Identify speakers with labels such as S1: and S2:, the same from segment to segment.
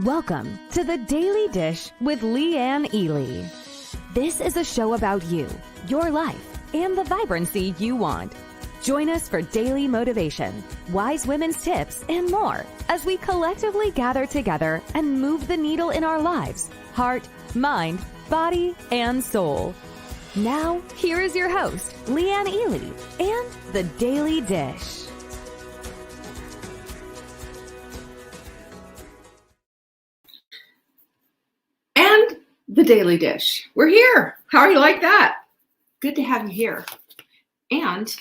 S1: Welcome to The Daily Dish with Leanne Ely. This is a show about you, your life, and the vibrancy you want. Join us for daily motivation, wise women's tips, and more as we collectively gather together and move the needle in our lives, heart, mind, body, and soul. Now, here is your host, Leanne Ely, and The Daily Dish.
S2: And The Daily Dish. We're here. How are you like that? Good to have you here. And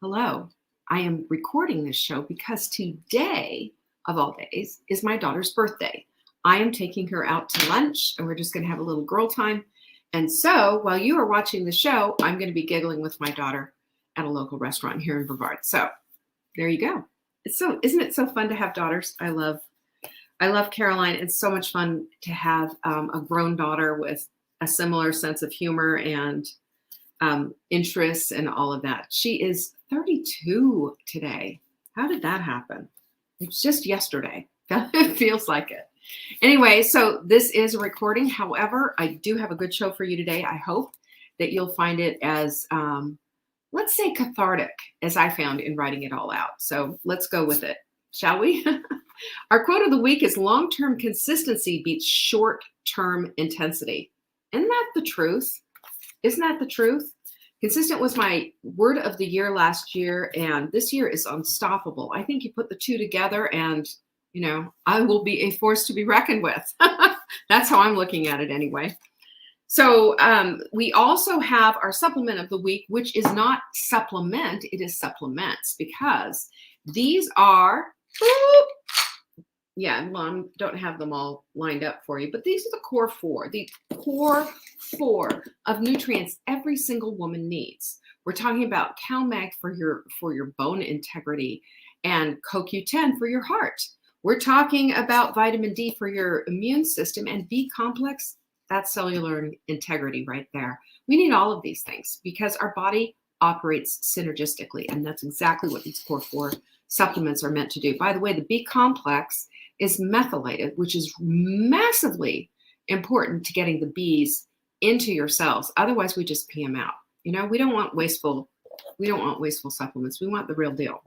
S2: hello, I am recording this show because today, of all days, is my daughter's birthday. I am taking her out to lunch and we're just going to have a little girl time. And so while you are watching the show, I'm going to be giggling with my daughter at a local restaurant here in Brevard. So there you go. Isn't it so fun to have daughters? I love Caroline. It's so much fun to have a grown daughter with a similar sense of humor and interests and all of that. She is 32 today. How did that happen? It's just yesterday. It feels like it. Anyway, so this is a recording. However, I do have a good show for you today. I hope that you'll find it as, let's say, cathartic as I found in writing it all out. So let's go with it, shall we? Our quote of the week is long-term consistency beats short-term intensity. Isn't that the truth? Isn't that the truth? Consistent was my word of the year last year, and this year is unstoppable. I think you put the two together and, I will be a force to be reckoned with. That's how I'm looking at it anyway. So we also have our supplement of the week, which is not supplement, it is supplements, because these are, don't have them all lined up for you, but these are the core four of nutrients every single woman needs. We're talking about CalMag for your bone integrity and CoQ10 for your heart. We're talking about vitamin D for your immune system and B complex, that's cellular integrity right there. We need all of these things because our body operates synergistically, and that's exactly what these core four supplements are meant to do. By the way, the B complex is methylated, which is massively important to getting the B's into your cells. Otherwise, we just pee them out. We don't want wasteful supplements. We want the real deal.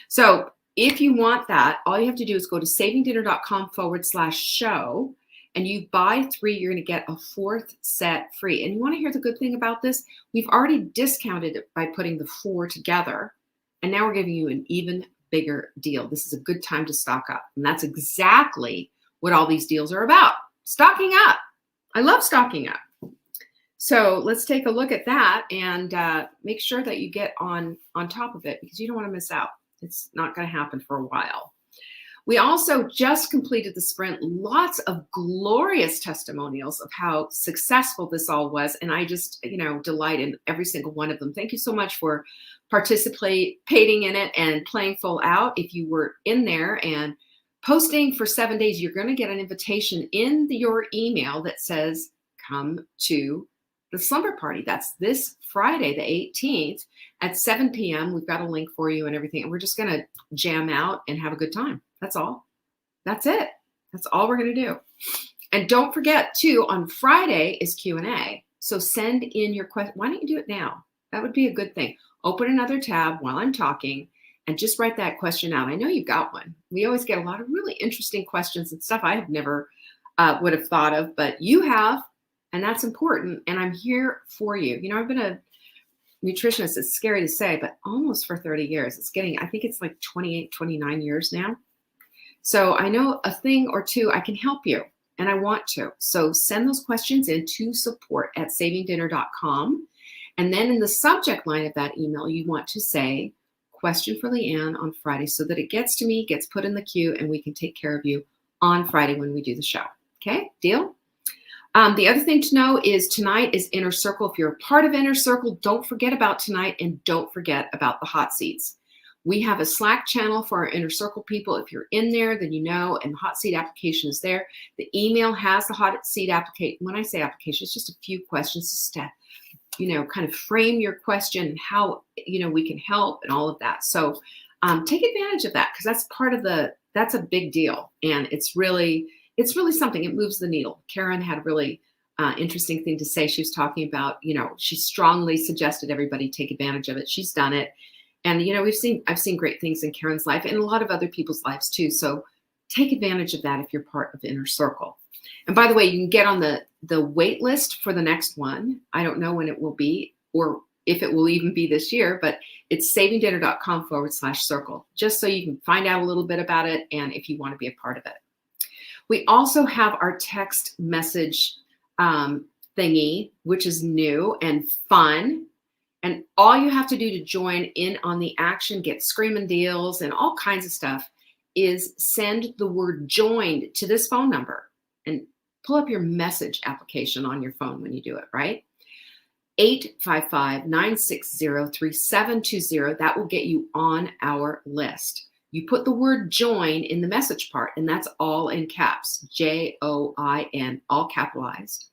S2: So if you want that, all you have to do is go to savingdinner.com/show, and you buy 3, you're going to get a 4th set free. And you want to hear the good thing about this? We've already discounted it by putting the 4 together, and now we're giving you an even bigger deal. This is a good time to stock up. And that's exactly what all these deals are about. Stocking up. I love stocking up. So let's take a look at that and make sure that you get on top of it because you don't want to miss out. It's not going to happen for a while. We also just completed the sprint. Lots of glorious testimonials of how successful this all was. And I just, delight in every single one of them. Thank you so much for participating in it and playing full out. If you were in there and posting for 7 days, you're going to get an invitation in your email that says, come to the slumber party. That's this Friday, the 18th at 7 p.m. We've got a link for you and everything. And we're just going to jam out and have a good time. That's all. That's it. That's all we're going to do. And don't forget, too, on Friday is Q&A. So send in your question. Why don't you do it now? That would be a good thing. Open another tab while I'm talking and just write that question out. I know you've got one. We always get a lot of really interesting questions and stuff I have never would have thought of, but you have, and that's important. And I'm here for you. I've been a nutritionist, it's scary to say, but almost for 30 years. I think it's like 28, 29 years now. So I know a thing or two, I can help you, and I want to. So send those questions in to support@savingdinner.com. And then in the subject line of that email, you want to say, question for Leanne on Friday, so that it gets to me, gets put in the queue, and we can take care of you on Friday when we do the show. Okay, deal? The other thing to know is tonight is Inner Circle. If you're a part of Inner Circle, don't forget about tonight and don't forget about the hot seats. We have a Slack channel for our Inner Circle people. If you're in there, then and the hot seat application is there. The email has the hot seat application. When I say application, it's just a few questions just to, kind of frame your question and how, we can help and all of that. So take advantage of that because that's a big deal. And it's really, it's really something. It moves the needle. Karen had a really interesting thing to say. She was talking about, she strongly suggested everybody take advantage of it. She's done it. And, I've seen great things in Karen's life and a lot of other people's lives too. So take advantage of that if you're part of Inner Circle. And by the way, you can get on the wait list for the next one. I don't know when it will be or if it will even be this year, but it's savingdinner.com/circle, just so you can find out a little bit about it and if you want to be a part of it. We also have our text message thingy, which is new and fun. And all you have to do to join in on the action, get screaming deals and all kinds of stuff, is send the word joined to this phone number and pull up your message application on your phone when you do it, right? 855-960-3720. That will get you on our list. You put the word join in the message part, and that's all in caps, JOIN, all capitalized.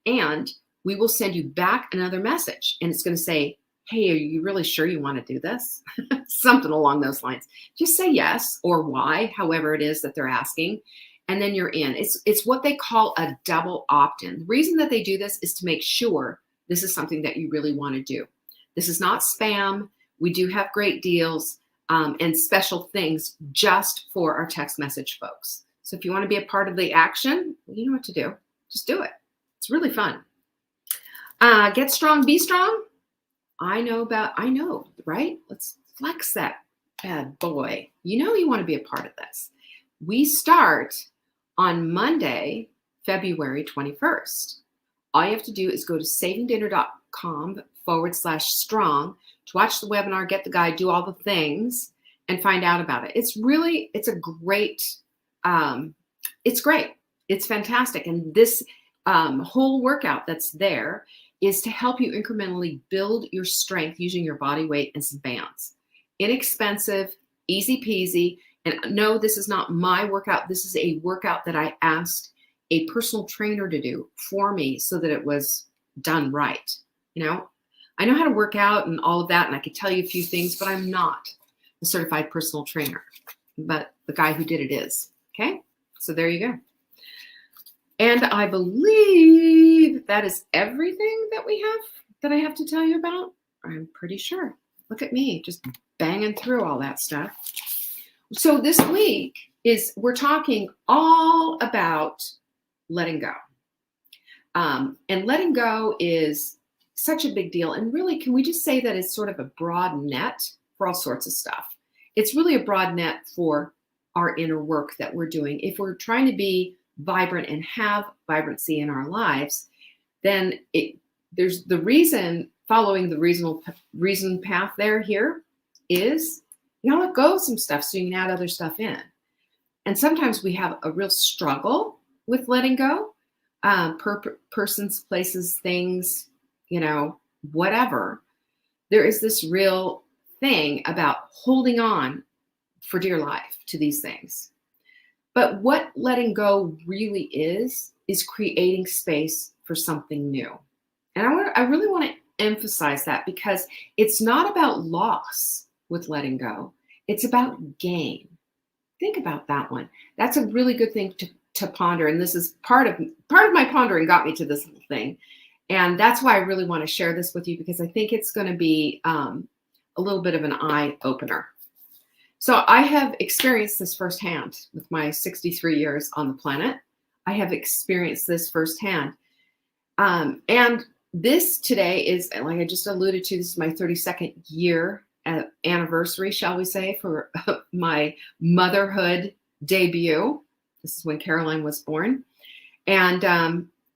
S2: And we will send you back another message, and it's going to say, hey, are you really sure you want to do this? Something along those lines. Just say yes or why, however it is that they're asking, and then you're in. It's what they call a double opt-in. The reason that they do this is to make sure this is something that you really want to do. This is not spam. We do have great deals and special things just for our text message folks. So if you want to be a part of the action, you know what to do. Just do it. It's really fun. Get strong, be strong. I know, right? Let's flex that bad boy. You want to be a part of this. We start on Monday, February 21st. All you have to do is go to savingdinner.com/strong to watch the webinar, get the guide, do all the things, and find out about it. It's great. It's fantastic. And this whole workout that's there is to help you incrementally build your strength using your body weight and some bands. Inexpensive, easy peasy. And no, this is not my workout. This is a workout that I asked a personal trainer to do for me so that it was done right. I know how to work out and all of that, and I could tell you a few things, but I'm not a certified personal trainer. But the guy who did it is. Okay? So there you go. And I believe that is everything that I have to tell you about. I'm pretty sure. Look at me, just banging through all that stuff. So this week we're talking all about letting go. And letting go is such a big deal. And really, can we just say that it's sort of a broad net for all sorts of stuff? It's really a broad net for our inner work that we're doing. If we're trying to be vibrant and have vibrancy in our lives, then there's the reason, following the reason path here is, let go of some stuff so you can add other stuff in. And sometimes we have a real struggle with letting go, persons, places, things, whatever. There is this real thing about holding on for dear life to these things. But what letting go really is creating space for something new. And I really want to emphasize that, because it's not about loss with letting go. It's about gain. Think about that one. That's a really good thing to ponder. And this is part of my pondering got me to this little thing. And that's why I really want to share this with you, because I think it's going to be a little bit of an eye opener. So I have experienced this firsthand with my 63 years on the planet. I have experienced this firsthand. And this today is, like I just alluded to, this is my 32nd year anniversary, shall we say, for my motherhood debut. This is when Caroline was born. And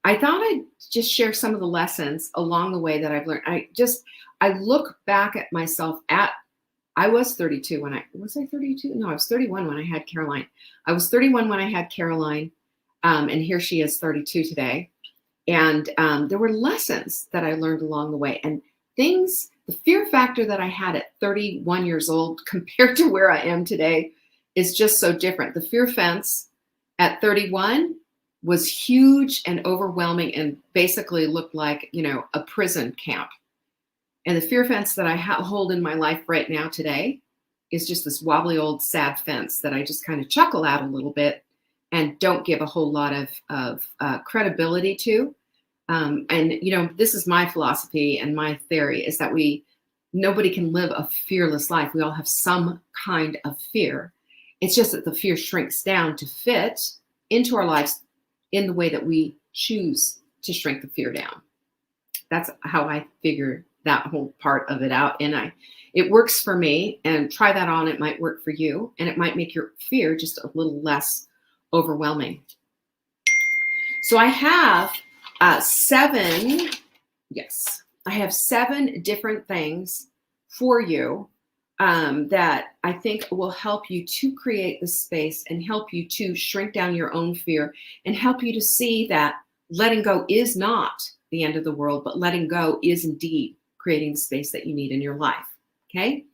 S2: I thought I'd just share some of the lessons along the way that I've learned. I look back at myself I was 32 was I 32? No, I was 31 when I had Caroline. I was 31 when I had Caroline. And here she is 32 today. And there were lessons that I learned along the way, and things, the fear factor that I had at 31 years old compared to where I am today is just so different. The fear fence at 31 was huge and overwhelming and basically looked like, a prison camp. And the fear fence that I hold in my life right now today is just this wobbly old sad fence that I just kind of chuckle at a little bit and don't give a whole lot of credibility to. And this is my philosophy and my theory is that nobody can live a fearless life. We all have some kind of fear. It's just that the fear shrinks down to fit into our lives in the way that we choose to shrink the fear down. That's how I figure that whole part of it out. And it works for me, and try that on. It might work for you, and it might make your fear just a little less overwhelming. So I have seven different things for you that I think will help you to create the space and help you to shrink down your own fear and help you to see that letting go is not the end of the world, but letting go is indeed creating the space that you need in your life. Okay.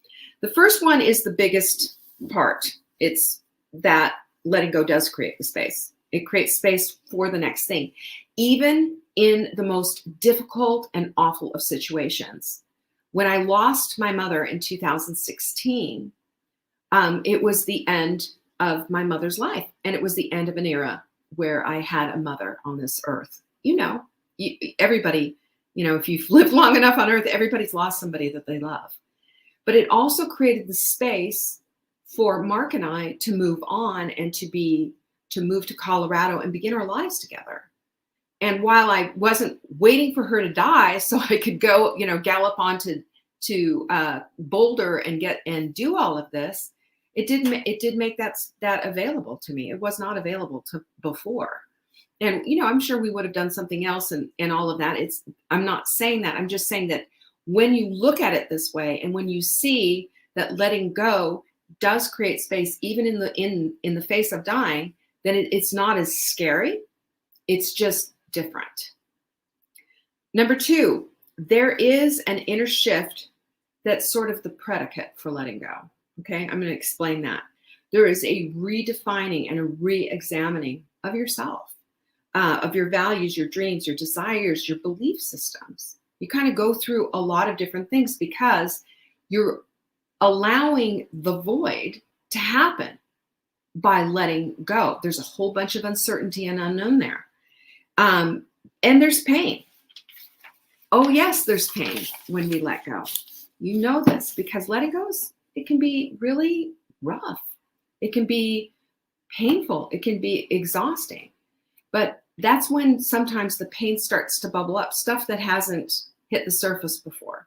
S2: The first one is the biggest part. It's that letting go does create the space. It creates space for the next thing, even in the most difficult and awful of situations. When I lost my mother in 2016, it was the end of my mother's life. And it was the end of an era where I had a mother on this earth. Everybody, if you've lived long enough on earth, everybody's lost somebody that they love. But it also created the space for Mark and I to move on and to move to Colorado and begin our lives together. And while I wasn't waiting for her to die so I could go, gallop on to Boulder and do all of this, it did make that available to me. It was not available to before. And, I'm sure we would have done something else and all of that. I'm not saying that. I'm just saying that when you look at it this way, and when you see that letting go does create space, even in the face of dying, then it's not as scary. It's just different. Number two, there is an inner shift that's sort of the predicate for letting go. Okay, I'm going to explain that. There is a redefining and a re-examining of yourself, of your values, your dreams, your desires, your belief systems. You kind of go through a lot of different things because you're allowing the void to happen by letting go. There's a whole bunch of uncertainty and unknown there. And there's pain. Oh, yes, there's pain when we let go. You know this because letting go it can be really rough. It can be painful. It can be exhausting. But that's when sometimes the pain starts to bubble up, stuff that hasn't hit the surface before.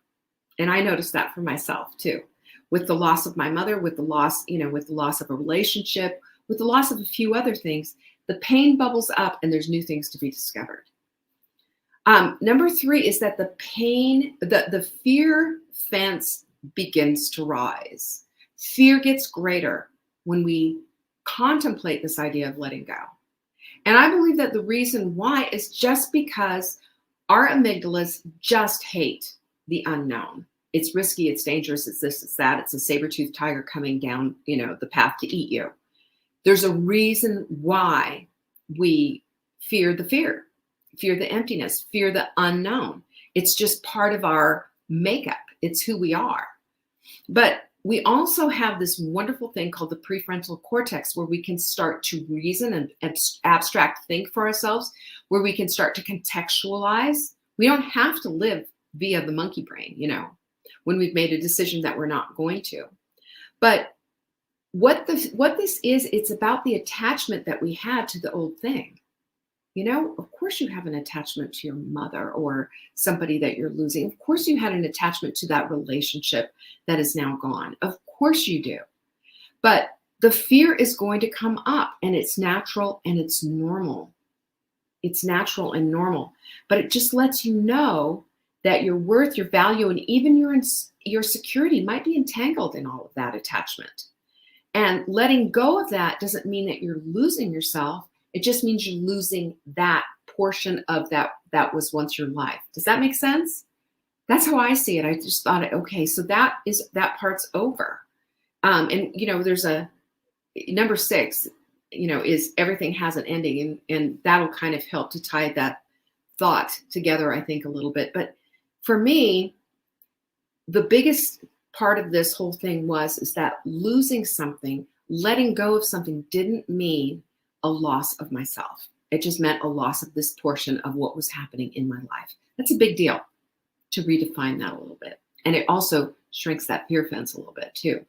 S2: And I noticed that for myself too, with the loss of my mother, with the loss of a relationship, with the loss of a few other things. The pain bubbles up and there's new things to be discovered. Number three is that the fear fence begins to rise. Fear gets greater when we contemplate this idea of letting go. And I believe that the reason why is just because our amygdalas just hate the unknown. It's risky, it's dangerous, it's this, it's that, it's a saber-toothed tiger coming down, the path to eat you. There's a reason why we fear the emptiness, fear the unknown. It's just part of our makeup. It's who we are. But we also have this wonderful thing called the prefrontal cortex, where we can start to reason and abstract think for ourselves, where we can start to contextualize. We don't have to live via the monkey brain, when we've made a decision that we're not going to. But what this is, it's about the attachment that we had to the old thing. Of course you have an attachment to your mother or somebody that you're losing. Of course you had an attachment to that relationship that is now gone. Of course you do. But the fear is going to come up, and it's natural and it's normal. It's natural and normal. But it just lets you know that your worth, your value, and even your security might be entangled in all of that attachment. And letting go of that doesn't mean that you're losing yourself. It just means you're losing that portion of that was once your life. Does that make sense? That's how I see it. I just thought, okay, so that part's over. And there's a number 6, is everything has an ending, and that'll kind of help to tie that thought together, I think, a little bit. But for me, the biggest part of this whole thing is that losing something, letting go of something didn't mean a loss of myself. It just meant a loss of this portion of what was happening in my life. That's a big deal to redefine that a little bit. And it also shrinks that fear fence a little bit too.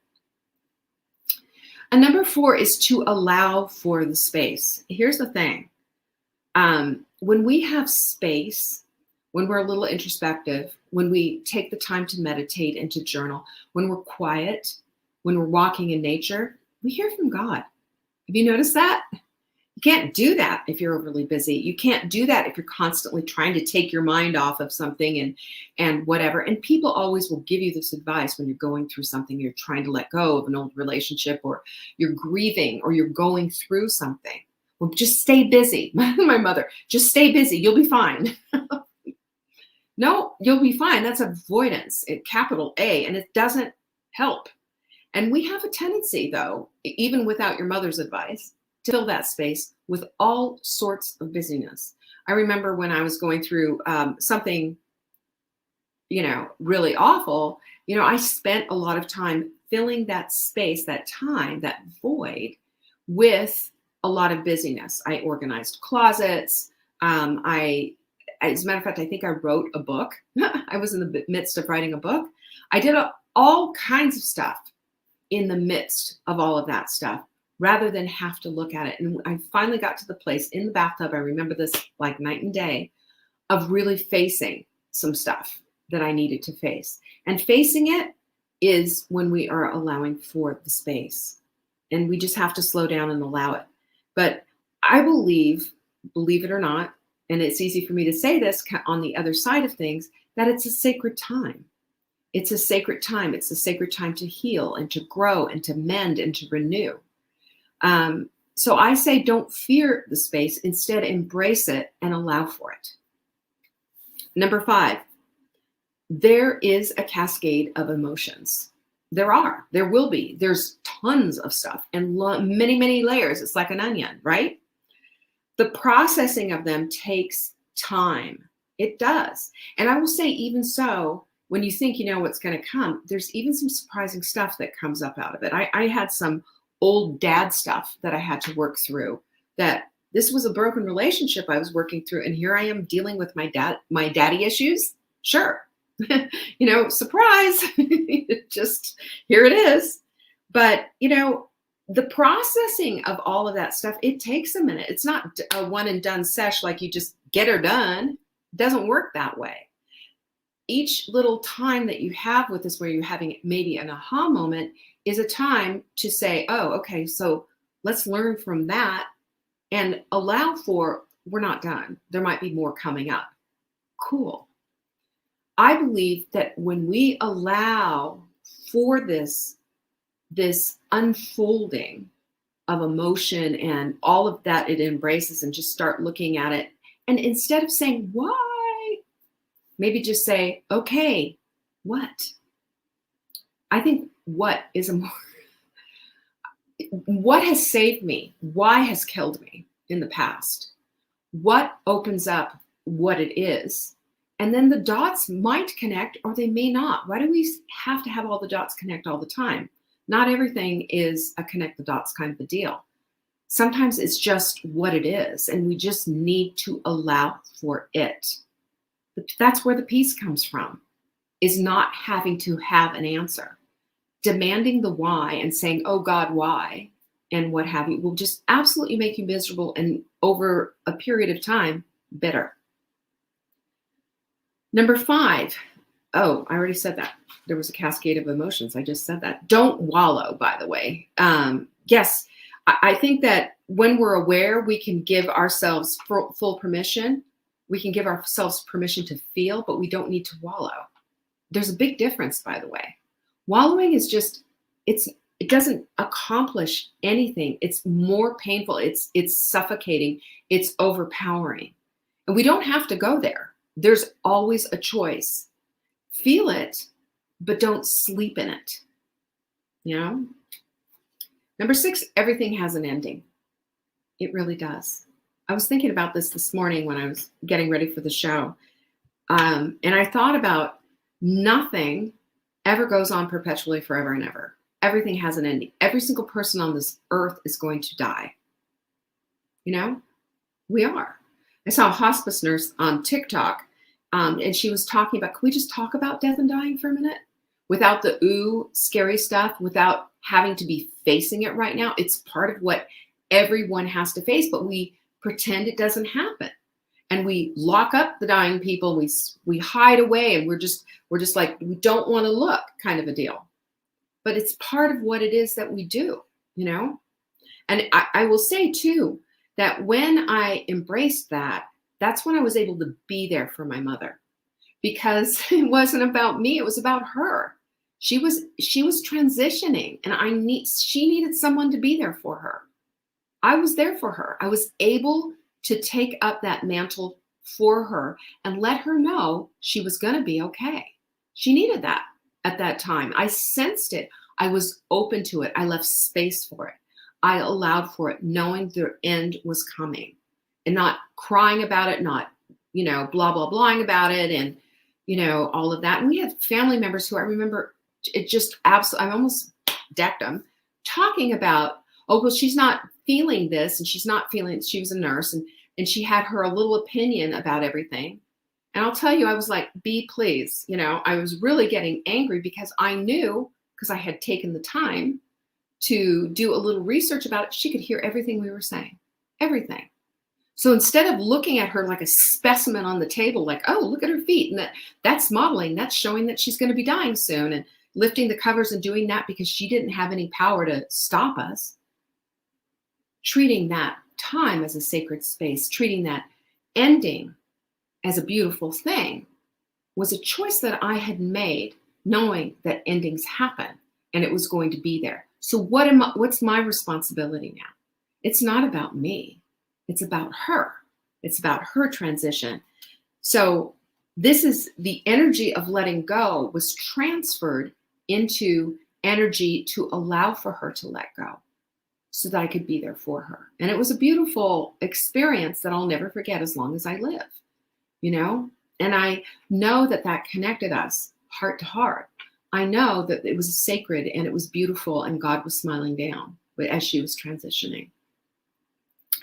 S2: And number 4 is to allow for the space. Here's the thing. When we have space, when we're a little introspective, when we take the time to meditate and to journal, when we're quiet, when we're walking in nature, we hear from God. Have you noticed that? You can't do that if you're overly busy. You can't do that if you're constantly trying to take your mind off of something and whatever. And people always will give you this advice when you're going through something, you're trying to let go of an old relationship, or you're grieving, or you're going through something. Well, just stay busy. My mother, just stay busy. You'll be fine. No, you'll be fine. That's avoidance, capital A, and it doesn't help. And we have a tendency, though, even without your mother's advice, to fill that space with all sorts of busyness. I remember when I was going through something, really awful, I spent a lot of time filling that space, that time, that void with a lot of busyness. I organized closets. As a matter of fact, I think I wrote a book. I was in the midst of writing a book. I did all kinds of stuff in the midst of all of that stuff, rather than have to look at it. And I finally got to the place in the bathtub, I remember this like night and day, of really facing some stuff that I needed to face. And facing it is when we are allowing for the space. And we just have to slow down and allow it. But I believe it or not, and it's easy for me to say this on the other side of things, that it's a sacred time. It's a sacred time. It's a sacred time to heal and to grow and to mend and to renew. So I say, don't fear the space. Instead, embrace it and allow for it. Number 5, there is a cascade of emotions. There will be. There's tons of stuff and many, many layers. It's like an onion, right? The processing of them takes time. It does. And I will say, even so, when you think you know what's going to come, there's even some surprising stuff that comes up out of it. I had some old dad stuff that I had to work through. That this was a broken relationship I was working through, and here I am dealing with my daddy issues. Sure, surprise, just here it is. But the processing of all of that stuff, it takes a minute. It's not a one and done sesh, like you just get her done. It doesn't work that way. Each little time that you have with this, where you're having maybe an aha moment, is a time to say, oh, okay, so let's learn from that and allow for, we're not done. There might be more coming up. Cool. I believe that when we allow for this unfolding of emotion and all of that it embraces, and just start looking at it, and instead of saying, why, maybe just say, okay, what? I think what has saved me? Why has killed me in the past? What opens up what it is? And then the dots might connect, or they may not. Why do we have to have all the dots connect all the time? Not everything is a connect the dots kind of a deal. Sometimes it's just what it is, and we just need to allow for it. That's where the peace comes from, is not having to have an answer. Demanding the why and saying, oh God, why, and what have you, will just absolutely make you miserable, and over a period of time, bitter. Number 5. Oh, I already said that. There was a cascade of emotions. I just said that. Don't wallow, by the way. Yes, I think that when we're aware, we can give ourselves full permission. We can give ourselves permission to feel, but we don't need to wallow. There's a big difference, by the way. Wallowing is just, it doesn't accomplish anything. It's more painful. It's suffocating. It's overpowering. And we don't have to go there. There's always a choice. Feel it, but don't sleep in it. Number 6, everything has an ending. It really does. I was thinking about this morning when I was getting ready for the show. And I thought about, nothing ever goes on perpetually forever and ever. Everything has an ending. Every single person on this earth is going to die. You know, we are. I saw a hospice nurse on TikTok, and she was talking about, can we just talk about death and dying for a minute? Without the ooh, scary stuff, without having to be facing it right now. It's part of what everyone has to face, but we pretend it doesn't happen. And we lock up the dying people. We hide away, and we're just like, we don't want to look, kind of a deal. But it's part of what it is that we do, you know? And I will say too, that when I embraced that, that's when I was able to be there for my mother, because it wasn't about me. It was about her. She was transitioning, and she needed someone to be there for her. I was there for her. I was able to take up that mantle for her and let her know she was going to be okay. She needed that at that time. I sensed it. I was open to it. I left space for it. I allowed for it, knowing the end was coming, and not crying about it, not, blah, blah, blahing about it, and, all of that. And we had family members who I remember it just absolutely, I almost decked them, talking about, oh, well, she's not feeling this, and she's not feeling, she was a nurse, and she had her a little opinion about everything. And I'll tell you, I was like, B, please. I was really getting angry, because I knew, because I had taken the time to do a little research about it, she could hear everything we were saying, everything. So instead of looking at her like a specimen on the table, like, oh, look at her feet, and that's modeling, that's showing that she's going to be dying soon, and lifting the covers and doing that because she didn't have any power to stop us, treating that time as a sacred space, treating that ending as a beautiful thing, was a choice that I had made, knowing that endings happen and it was going to be there. So what's my responsibility now? It's not about me. It's about her. It's about her transition. So this is the energy of letting go was transferred into energy to allow for her to let go, so that I could be there for her. And it was a beautiful experience that I'll never forget as long as I live, And I know that connected us heart to heart. I know that it was sacred and it was beautiful, and God was smiling down as she was transitioning.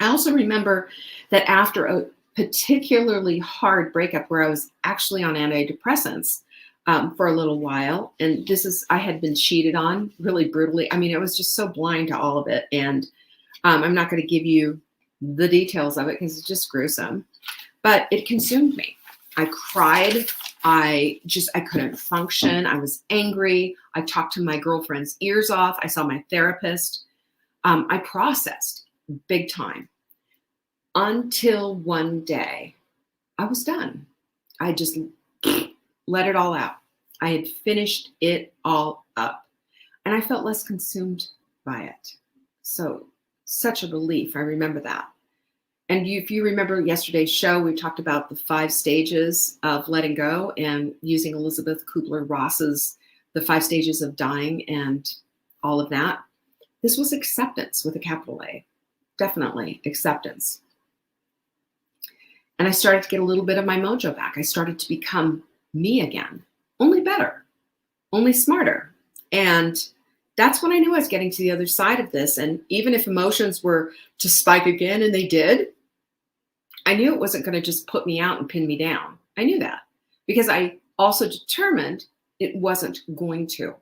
S2: I also remember that after a particularly hard breakup, where I was actually on antidepressants for a little while, and I had been cheated on really brutally. I mean, I was just so blind to all of it, and I'm not going to give you the details of it because it's just gruesome, but it consumed me. I cried. I couldn't function. I was angry. I talked to my girlfriend's ears off. I saw my therapist. I processed big time, until one day I was done. I just let it all out. I had finished it all up, and I felt less consumed by it. So such a relief. I remember that. And if you remember yesterday's show, we talked about the 5 stages of letting go, and using Elizabeth Kubler-Ross's The 5 Stages of Dying and all of that. This was acceptance with a capital A. Definitely acceptance. And I started to get a little bit of my mojo back. I started to become me again, only better, only smarter. And that's when I knew I was getting to the other side of this. And even if emotions were to spike again, and they did, I knew it wasn't going to just put me out and pin me down. I knew that, because I also determined it wasn't going to.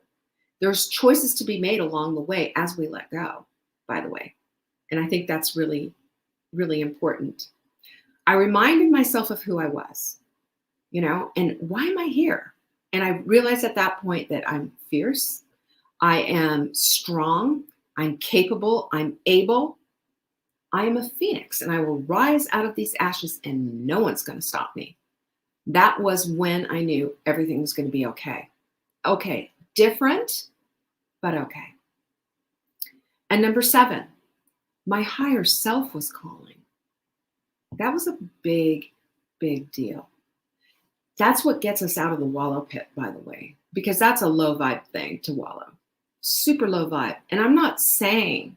S2: There's choices to be made along the way as we let go, by the way. And I think that's really, really important. I reminded myself of who I was, and why am I here? And I realized at that point that I'm fierce. I am strong. I'm capable. I'm able. I am a phoenix, and I will rise out of these ashes, and no one's going to stop me. That was when I knew everything was going to be okay. Okay, different, but okay. And number 7, my higher self was calling. That was a big, big deal. That's what gets us out of the wallow pit, by the way, because that's a low vibe thing to wallow. Super low vibe. And I'm not saying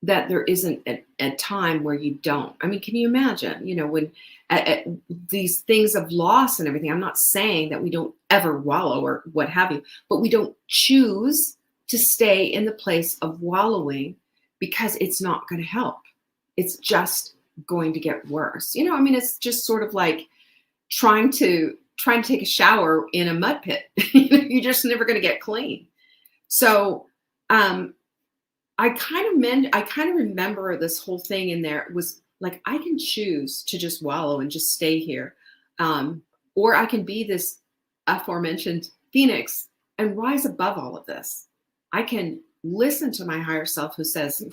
S2: that there isn't a time where you don't. I mean, can you imagine, when at these things of loss and everything, I'm not saying that we don't ever wallow or what have you, but we don't choose to stay in the place of wallowing, because it's not going to help. it's just going to get worse. You know, I mean, it's just sort of like trying to take a shower in a mud pit. You're just never going to get clean. So I kind of remember this whole thing in there. It was like, I can choose to just wallow and just stay here. Or I can be this aforementioned phoenix and rise above all of this. I can listen to my higher self who says,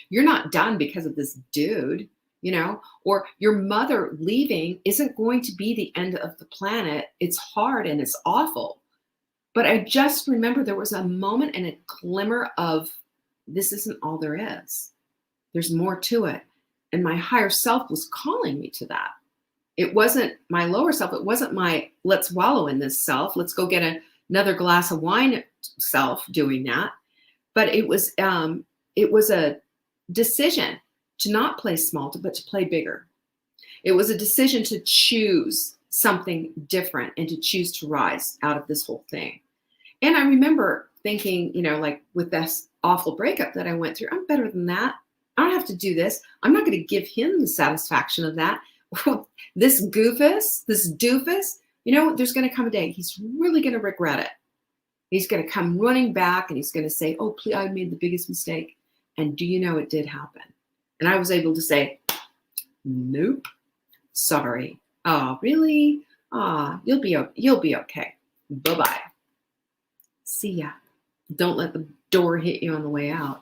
S2: you're not done because of this dude, you know, or your mother leaving isn't going to be the end of the planet. It's hard and it's awful. But I just remember there was a moment and a glimmer of, this isn't all there is. There's more to it. And my higher self was calling me to that. It wasn't my lower self. It wasn't my, let's wallow in this self. Let's go get another glass of wine self doing that. But it was a decision to not play small, but to play bigger. It was a decision to choose something different and to choose to rise out of this whole thing. And I remember thinking, you know, like with this awful breakup that I went through, I'm better than that. I don't have to do this. I'm not going to give him the satisfaction of that. This doofus, you know, there's going to come a day he's really going to regret it. He's going to come running back and he's going to say, oh, please, I made the biggest mistake. And do you know it did happen? And I was able to say, nope, sorry. Oh, really? You'll be okay. Bye-bye. See ya. Don't let the door hit you on the way out.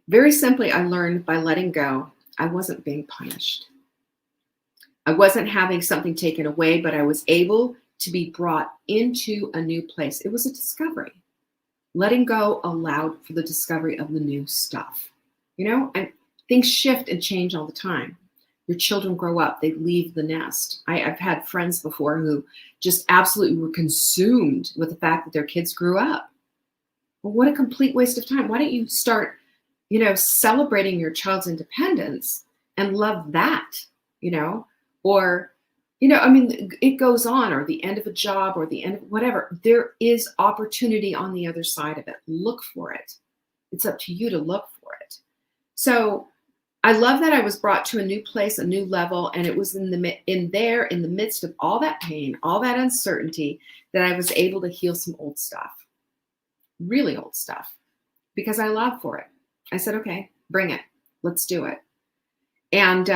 S2: Very simply, I learned by letting go, I wasn't being punished. I wasn't having something taken away, but I was able to be brought into a new place. It was a discovery. Letting go allowed for the discovery of the new stuff. You know, and things shift and change all the time. Your children grow up, they leave the nest. I've had friends before who just absolutely were consumed with the fact that their kids grew up. Well, what a complete waste of time. Why don't you start, you know, celebrating your child's independence and love that, you know, or, you know, I mean, it goes on, or the end of a job or the end of whatever. There is opportunity on the other side of it. Look for it. It's up to you to look for it. So I love that I was brought to a new place, a new level, and it was in the midst of all that pain, all that uncertainty, that I was able to heal some old stuff, really old stuff, because I longed for it. I said, okay, bring it. Let's do it. And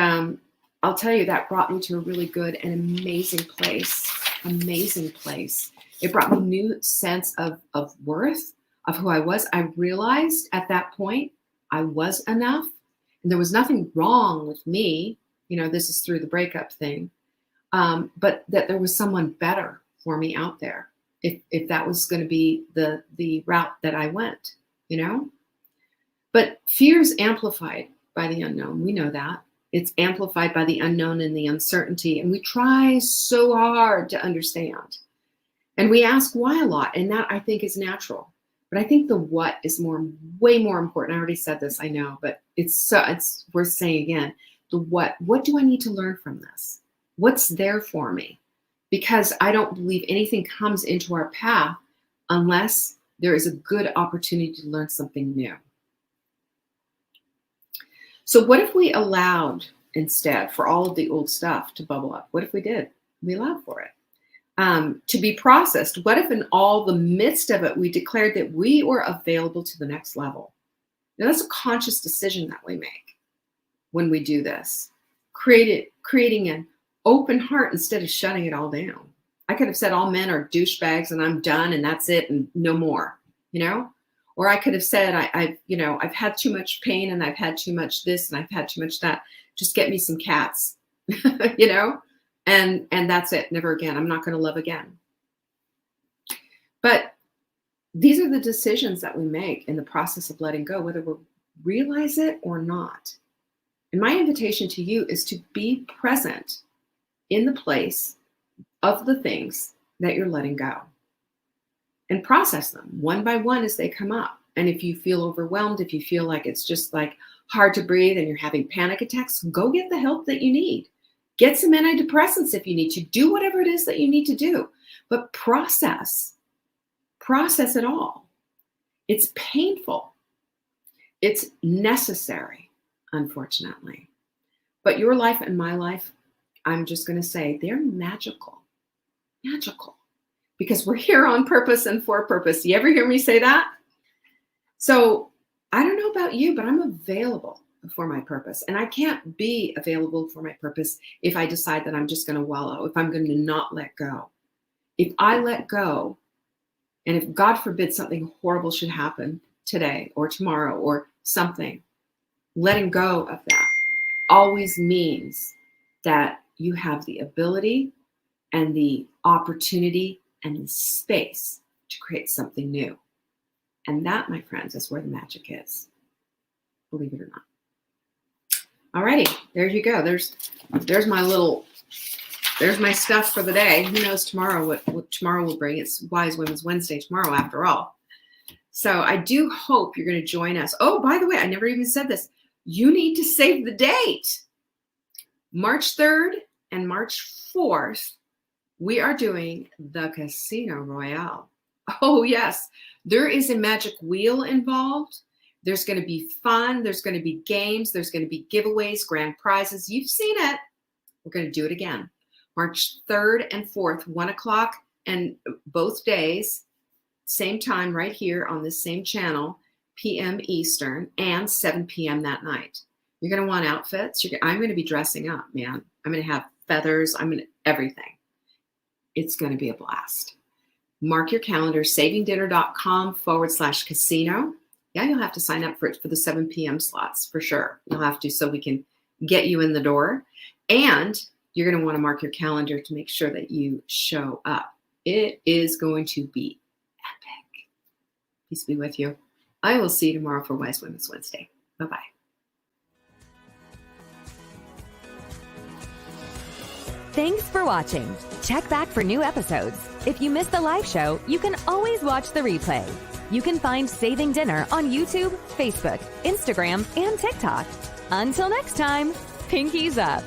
S2: I'll tell you, that brought me to a really good and amazing place. It brought me a new sense of worth, of who I was. I realized at that point I was enough. And there was nothing wrong with me. You know, this is through the breakup thing. But that there was someone better for me out there, if that was going to be the route that I went, you know. But fear is amplified by the unknown. We know that. It's amplified by the unknown and the uncertainty. And we try so hard to understand. And we ask why a lot. And that, I think, is natural. But I think the what is way more important. I already said this, I know, but it's worth saying again. The what do I need to learn from this? What's there for me? Because I don't believe anything comes into our path unless there is a good opportunity to learn something new. So what if we allowed instead for all of the old stuff to bubble up? What if we did? We allowed for it. To be processed. What if in all the midst of it, we declared that we were available to the next level? Now, that's a conscious decision that we make when we do this. Creating an open heart instead of shutting it all down. I could have said all men are douchebags and I'm done and that's it and no more, you know? Or I could have said, I've had too much pain and I've had too much this and I've had too much that. Just get me some cats, you know? And that's it. Never again. I'm not going to love again. But these are the decisions that we make in the process of letting go, whether we realize it or not. And my invitation to you is to be present in the place of the things that you're letting go and process them one by one as they come up. And if you feel overwhelmed, if you feel like it's just like hard to breathe and you're having panic attacks, go get the help that you need. Get some antidepressants if you need to. Do whatever it is that you need to do. But process it all. It's painful. It's necessary, unfortunately. But your life and my life, I'm just going to say, they're magical. Magical. Because we're here on purpose and for purpose. You ever hear me say that? So I don't know about you, but I'm available for my purpose. And I can't be available for my purpose if I decide that I'm just going to wallow, if I'm going to not let go. If I let go, and if God forbid something horrible should happen today or tomorrow or something, letting go of that always means that you have the ability and the opportunity and the space to create something new. And that, my friends, is where the magic is. Believe it or not. Alrighty, there you go. There's my stuff for the day. Who knows tomorrow what tomorrow will bring? It's Wise Women's Wednesday tomorrow, after all. So I do hope you're going to join us. Oh, by the way, I never even said this. You need to save the date. March 3rd and March 4th, we are doing the Casino Royale. Oh, yes. There is a magic wheel involved. There's going to be fun. There's going to be games. There's going to be giveaways, grand prizes. You've seen it. We're going to do it again. March 3rd and 4th, 1 o'clock, and both days, same time right here on this same channel, p.m. Eastern, and 7 p.m. that night. You're going to want outfits. I'm going to be dressing up, man. I'm going to have feathers. Everything. It's going to be a blast. Mark your calendar, savingdinner.com/casino. Yeah, you'll have to sign up for it for the 7 p.m. slots for sure. You'll have to, so we can get you in the door. And you're going to want to mark your calendar to make sure that you show up. It is going to be epic. Peace be with you. I will see you tomorrow for Wise Women's Wednesday. Bye-bye.
S1: Thanks for watching. Check back for new episodes. If you missed the live show, you can always watch the replay. You can find Saving Dinner on YouTube, Facebook, Instagram, and TikTok. Until next time, pinkies up.